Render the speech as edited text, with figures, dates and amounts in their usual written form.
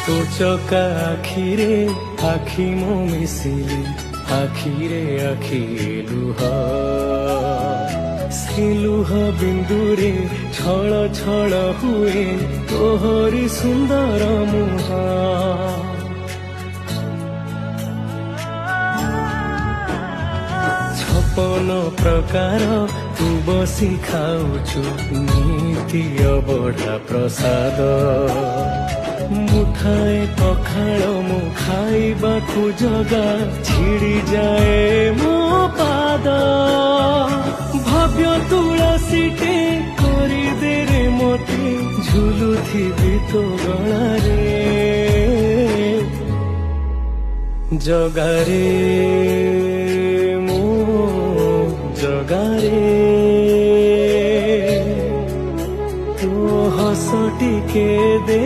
तो चका आखिरे आखि मो मिसिली आखिरे आखि लुह से लुह बिंदुरे छल छल हुए तोहरी सुंदर मुह छपन प्रकार तू बसी खाऊचु नीति अबढ़ा प्रसाद मुठाए पखाल मु खाइबाकु जगा छिड़ी जाए मो पाद भव्य तुलसीटे करी दे रे मते झुलुथिबि तो गलारे जगारे मो जगारे तो हस टिके दे।